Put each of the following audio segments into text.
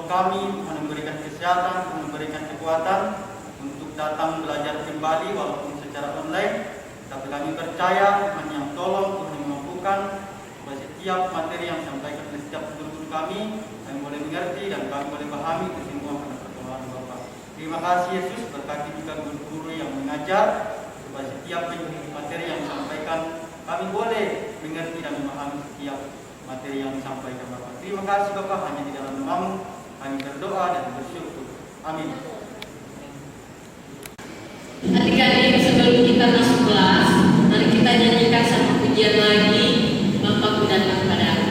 kami, Tuhan memberikan kesehatan, Tuhan memberikan kekuatan untuk datang belajar kembali walaupun secara online. Tapi kami percaya Tuhan yang tolong, Tuhan yang memampukan supaya setiap materi yang disampaikan oleh setiap guru-guru kami boleh mengerti dan kami boleh pahami itu semua karena pertolongan Bapa. Terima kasih Yesus, berkati juga guru-guru yang mengajar supaya setiap materi yang disampaikan kami boleh mengerti dan memahami setiap materi yang disampaikan Bapak. Terima kasih Bapak, hanya di dalam nama-Mu kami berdoa dan bersyukur. Amin. Adik-adik, sebelum kita masuk kelas, mari kita nyanyikan satu pujian lagi, Bapakku datang padaku.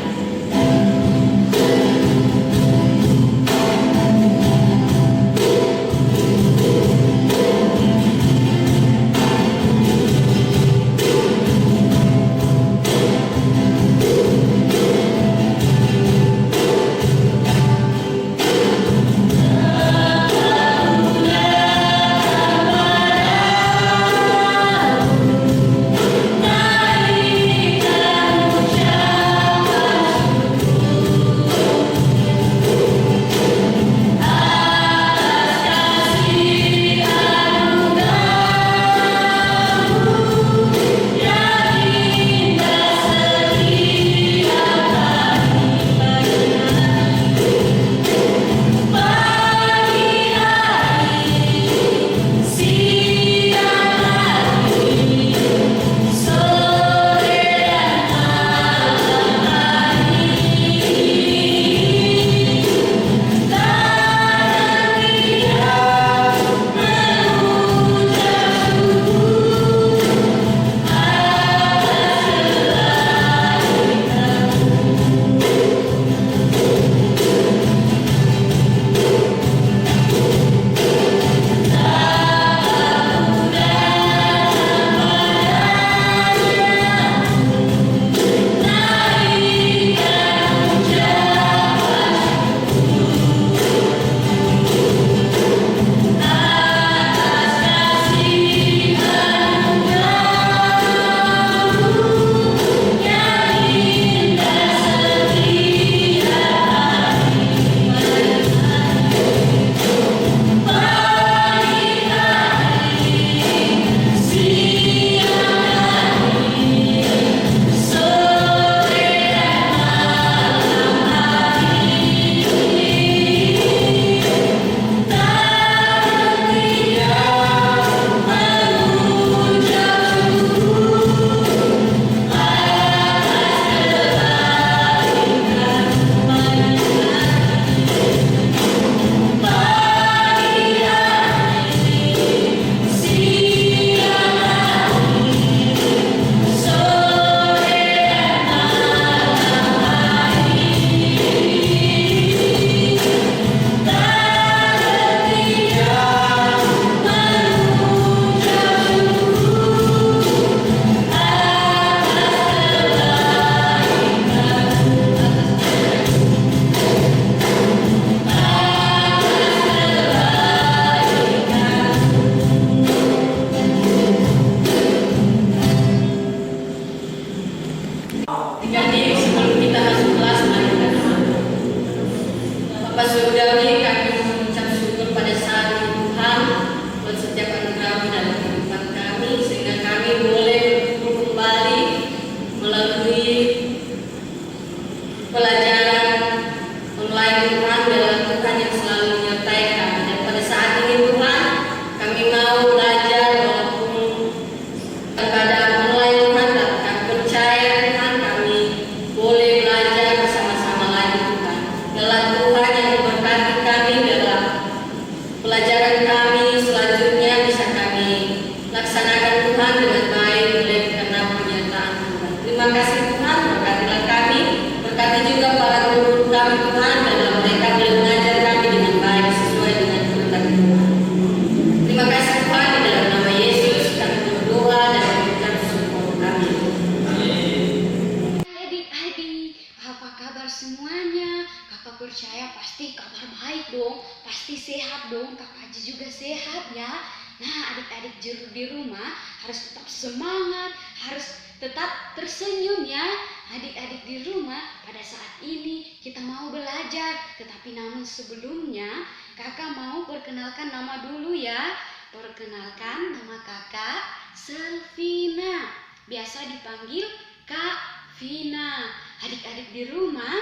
percaya pasti kabar baik dong, pasti sehat dong, Kak Haji juga sehat ya. Nah, adik-adik di rumah harus tetap semangat, harus tetap tersenyum ya. adik-adik di rumah, pada saat ini kita mau belajar. Tetapi namun sebelumnya, kakak mau perkenalkan nama dulu ya. Perkenalkan, nama kakak Selvina, biasa dipanggil Kak Vina. Adik-adik di rumah,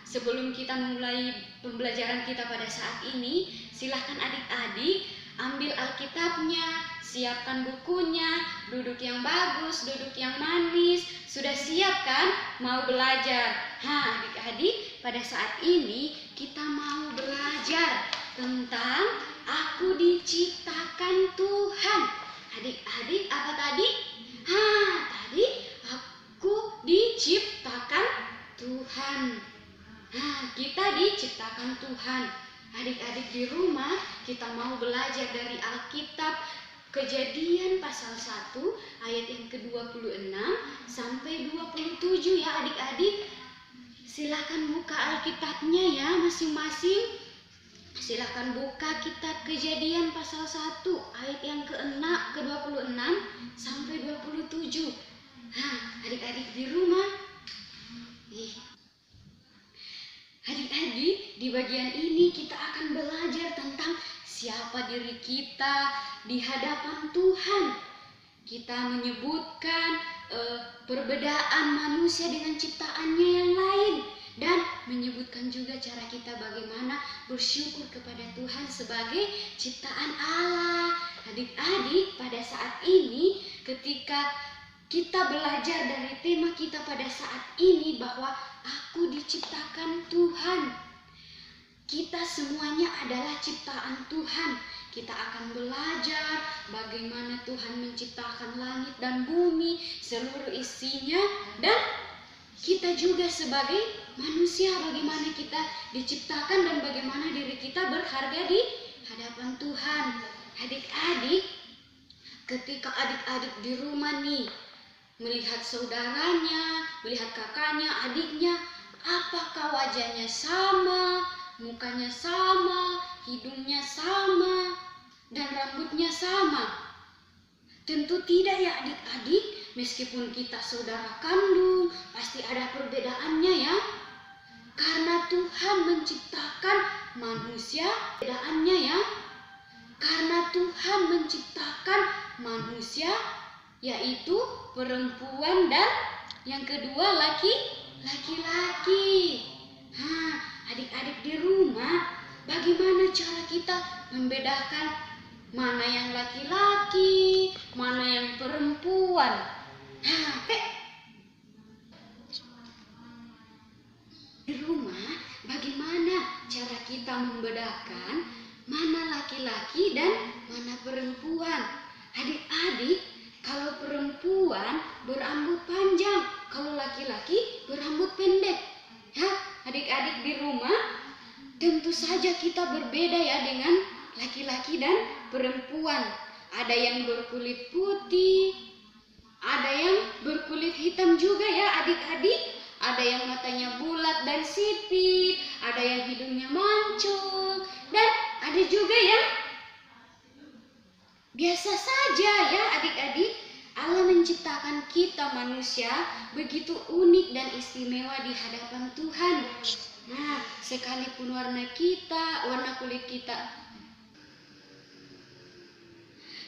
sebelum kita memulai pembelajaran kita pada saat ini, silahkan adik-adik ambil Alkitabnya, siapkan bukunya, duduk yang bagus, duduk yang manis. Sudah siap kan mau belajar? Adik-adik, pada saat ini kita mau belajar tentang aku diciptakan Tuhan. Adik-adik, apa tadi? Tadi aku diciptakan Tuhan. Kita diciptakan Tuhan. Adik-adik di rumah, kita mau belajar dari Alkitab Kejadian pasal 1 ayat yang ke-26 sampai 27 ya adik-adik. Silakan buka Alkitabnya ya masing-masing. Silakan buka kitab Kejadian pasal 1 ayat yang ke-26 sampai 27. Adik-adik di rumah. Adik-adik, di bagian ini kita akan belajar tentang siapa diri kita di hadapan Tuhan. Kita menyebutkan perbedaan manusia dengan ciptaannya yang lain, dan menyebutkan juga cara kita bagaimana bersyukur kepada Tuhan sebagai ciptaan Allah. Adik-adik, pada saat ini ketika kita belajar dari tema kita pada saat ini bahwa aku diciptakan Tuhan. Kita semuanya adalah ciptaan Tuhan. Kita akan belajar bagaimana Tuhan menciptakan langit dan bumi, seluruh isinya, dan kita juga sebagai manusia bagaimana kita diciptakan dan bagaimana diri kita berharga di hadapan Tuhan. Adik-adik, ketika adik-adik di rumah nih melihat saudaranya, melihat kakaknya, adiknya, apakah wajahnya sama, mukanya sama, hidungnya sama, dan rambutnya sama? Tentu tidak ya adik-adik. Meskipun kita saudara kandung, pasti ada perbedaannya ya. Karena Tuhan menciptakan manusia, perbedaannya ya. Karena Tuhan menciptakan manusia, yaitu perempuan dan yang kedua laki-laki. Adik-adik di rumah, bagaimana cara kita membedakan mana yang laki-laki, mana yang perempuan? Di rumah, bagaimana cara kita membedakan mana laki-laki dan mana perempuan? Adik-adik, kalau perempuan berambut panjang, kalau laki-laki berambut pendek. Adik-adik di rumah, tentu saja kita berbeda ya dengan laki-laki dan perempuan. Ada yang berkulit putih, ada yang berkulit hitam juga ya adik-adik. Ada yang matanya bulat dan sipit, ada yang hidungnya mancung, dan ada juga yang biasa saja ya adik-adik. Allah menciptakan kita manusia begitu unik dan istimewa di hadapan Tuhan. Sekalipun warna kulit kita,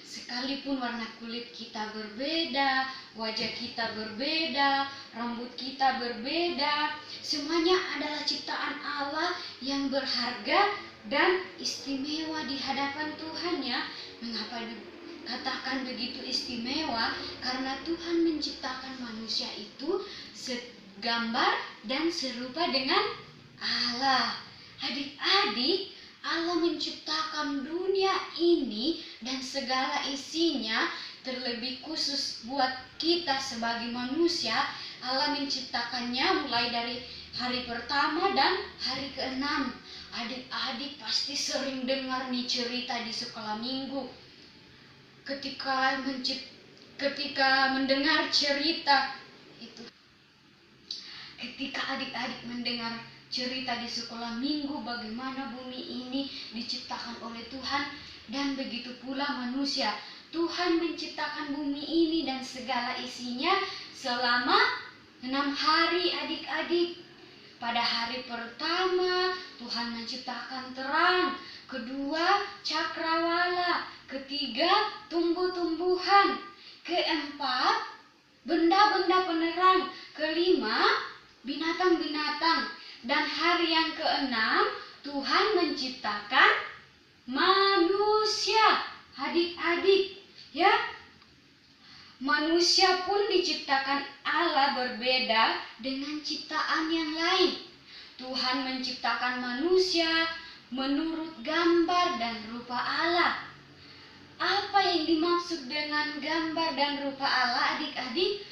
sekalipun warna kulit kita berbeda, wajah kita berbeda, rambut kita berbeda, semuanya adalah ciptaan Allah yang berharga dan istimewa di hadapan Tuhan ya. Mengapa katakan begitu istimewa? Karena Tuhan menciptakan manusia itu segambar dan serupa dengan Allah. Adik-adik, Allah menciptakan dunia ini dan segala isinya, terlebih khusus buat kita sebagai manusia. Allah menciptakannya mulai dari hari pertama dan hari ke-6. Adik-adik pasti sering dengar nih cerita di sekolah minggu. Ketika mendengar cerita itu, ketika adik-adik mendengar cerita di sekolah minggu bagaimana bumi ini diciptakan oleh Tuhan, dan begitu pula manusia. Tuhan menciptakan bumi ini dan segala isinya selama 6 hari adik-adik. Pada hari pertama Tuhan menciptakan terang, kedua cakrawala, ketiga tumbuh-tumbuhan, keempat benda-benda penerang, kelima binatang-binatang, dan hari yang keenam Tuhan menciptakan manusia. Adik-adik, ya. Manusia pun diciptakan Allah berbeda dengan ciptaan yang lain. Tuhan menciptakan manusia menurut gambar dan rupa Allah. Apa yang dimaksud dengan gambar dan rupa Allah, adik-adik?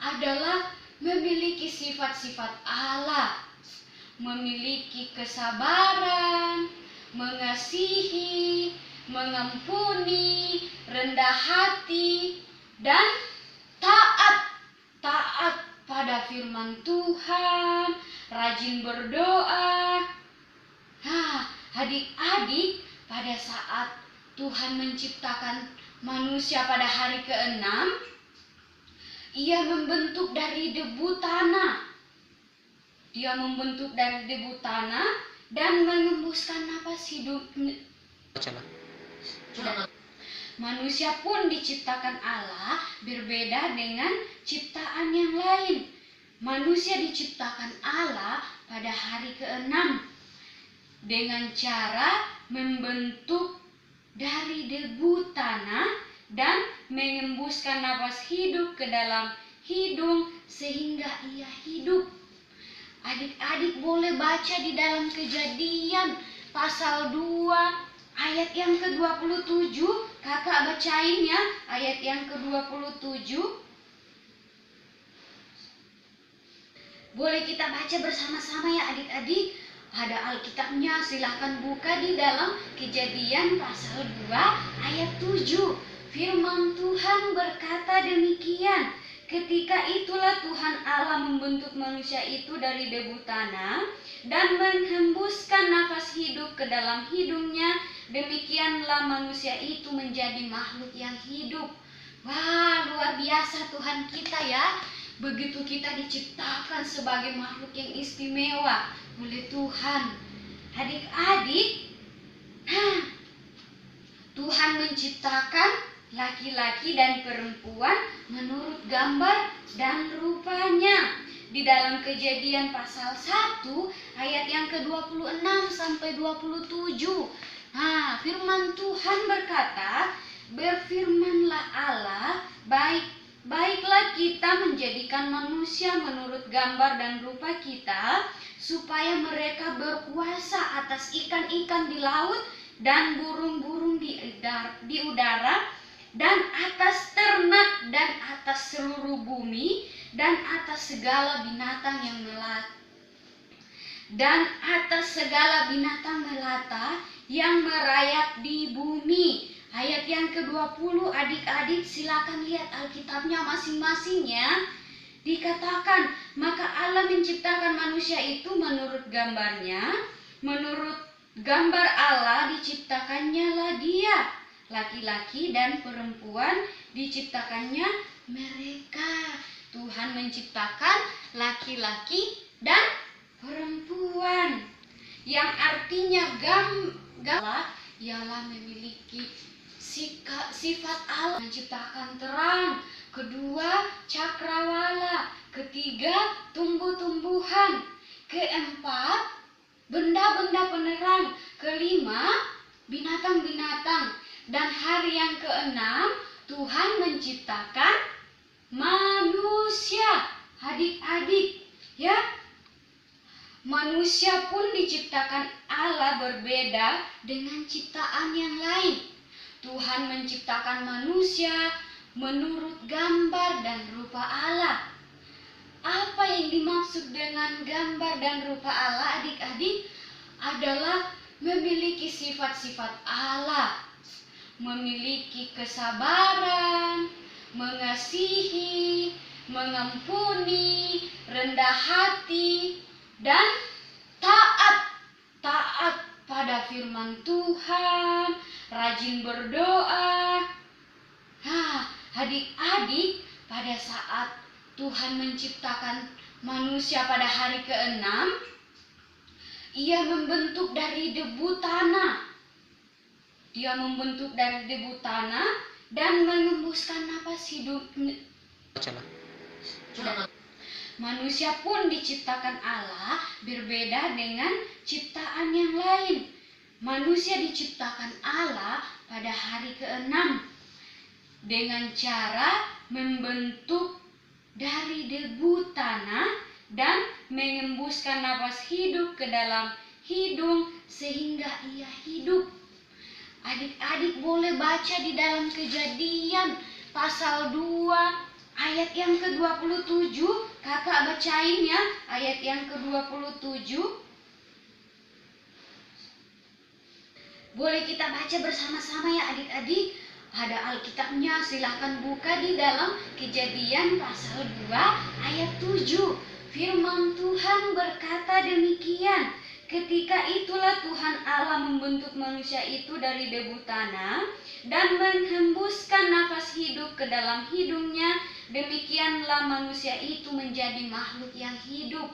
Adalah memiliki sifat-sifat Allah, memiliki kesabaran, mengasihi, mengampuni, rendah hati, dan taat pada firman Tuhan, rajin berdoa. Adik-adik, pada saat Tuhan menciptakan manusia pada hari ke-6, Ia membentuk dari debu tanah. Dia membentuk dari debu tanah dan mengembuskan napas hidup. Manusia pun diciptakan Allah berbeda dengan ciptaan yang lain. Manusia diciptakan Allah pada hari ke-6 dengan cara membentuk dari debu tanah dan mengembuskan napas hidup ke dalam hidung sehingga ia hidup. Adik-adik boleh baca di dalam Kejadian pasal 2 ayat yang ke-27. Kakak bacain ya, ayat yang ke-27. Boleh kita baca bersama-sama ya adik-adik. Ada Alkitabnya, silahkan buka di dalam Kejadian pasal 2 ayat 7. Firman Tuhan berkata demikian. Ketika itulah Tuhan Allah membentuk manusia itu dari debu tanah dan menghembuskan nafas hidup ke dalam hidungnya. Demikianlah manusia itu menjadi makhluk yang hidup. Wah, luar biasa Tuhan kita ya. Begitu kita diciptakan sebagai makhluk yang istimewa oleh Tuhan. Adik-adik, Tuhan menciptakan laki-laki dan perempuan menurut gambar dan rupanya. Di dalam Kejadian pasal 1 ayat yang ke-26 sampai 27. Firman Tuhan berkata, berfirmanlah Allah, baiklah kita menjadikan manusia menurut gambar dan rupa kita, supaya mereka berkuasa atas ikan-ikan di laut dan burung-burung di udara, dan atas ternak, dan atas seluruh bumi, dan atas segala binatang yang melata yang merayap di bumi. Ayat yang ke-20, adik-adik silakan lihat Alkitabnya masing-masing ya. Dikatakan, maka Allah menciptakan manusia itu menurut gambarnya, menurut gambar Allah diciptakannya lah dia. Laki-laki dan perempuan diciptakannya mereka. Tuhan menciptakan laki-laki dan perempuan, yang artinya Allah ialah memiliki sifat Allah. Menciptakan terang, kedua cakrawala, ketiga tumbuh-tumbuhan, keempat benda-benda penerang, kelima binatang-binatang, dan hari yang keenam Tuhan menciptakan manusia. Adik-adik, ya. Manusia pun diciptakan Allah berbeda dengan ciptaan yang lain. Tuhan menciptakan manusia menurut gambar dan rupa Allah. Apa yang dimaksud dengan gambar dan rupa Allah, adik-adik? Adalah memiliki sifat-sifat Allah, memiliki kesabaran, mengasihi, mengampuni, rendah hati, dan taat pada firman Tuhan, rajin berdoa. Adik-adik, pada saat Tuhan menciptakan manusia pada hari ke-6, Ia membentuk dari debu tanah. Dia membentuk dari debu tanah dan mengembuskan napas hidup. Manusia pun diciptakan Allah berbeda dengan ciptaan yang lain. Manusia diciptakan Allah pada hari ke-6 dengan cara membentuk dari debu tanah dan mengembuskan napas hidup ke dalam hidung sehingga ia hidup. Adik-adik boleh baca di dalam Kejadian pasal 2 ayat yang ke-27. Kakak bacain ya ayat yang ke-27. Boleh kita baca bersama-sama ya adik-adik. Ada Alkitabnya, silahkan buka di dalam Kejadian pasal 2 ayat 7. Firman Tuhan berkata demikian, ketika itulah Tuhan Allah membentuk manusia itu dari debu tanah dan menghembuskan nafas hidup ke dalam hidungnya. Demikianlah manusia itu menjadi makhluk yang hidup.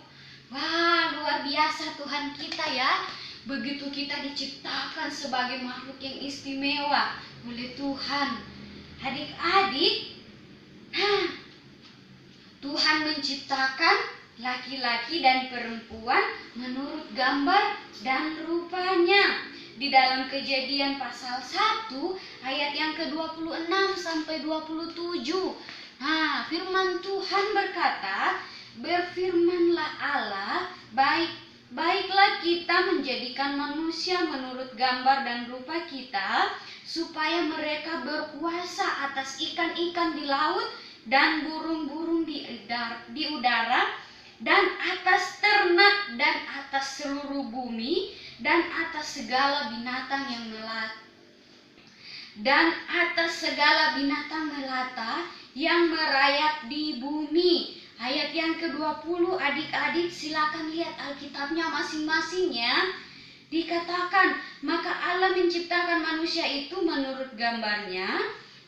Wah, luar biasa Tuhan kita ya. Begitu kita diciptakan sebagai makhluk yang istimewa oleh Tuhan. Adik-adik, Tuhan menciptakan laki-laki dan perempuan menurut gambar dan rupanya. Di dalam Kejadian pasal 1 ayat yang ke-26 sampai 27. Firman Tuhan berkata, berfirmanlah Allah, baiklah kita menjadikan manusia menurut gambar dan rupa kita, supaya mereka berkuasa atas ikan-ikan di laut dan burung-burung di udara, dan atas ternak, dan atas seluruh bumi, dan atas segala binatang yang melata yang merayap di bumi. Ayat yang ke-20, adik-adik silakan lihat Alkitabnya masing-masing ya. Dikatakan, maka Allah menciptakan manusia itu menurut gambarnya,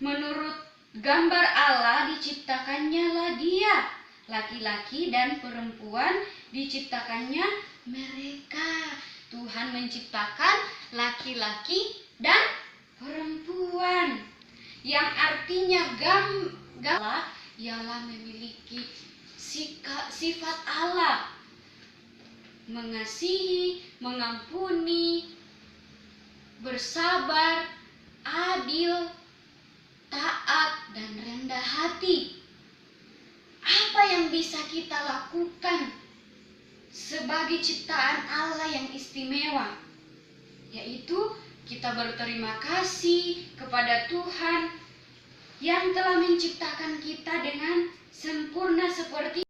menurut gambar Allah diciptakannya lah dia. Laki-laki dan perempuan diciptakannya mereka. Tuhan menciptakan laki-laki dan perempuan, yang artinya Allah ialah memiliki sifat Allah, mengasihi, mengampuni, bersabar, adil, taat, dan rendah hati. Apa yang bisa kita lakukan sebagai ciptaan Allah yang istimewa? Yaitu kita berterima kasih kepada Tuhan yang telah menciptakan kita dengan sempurna seperti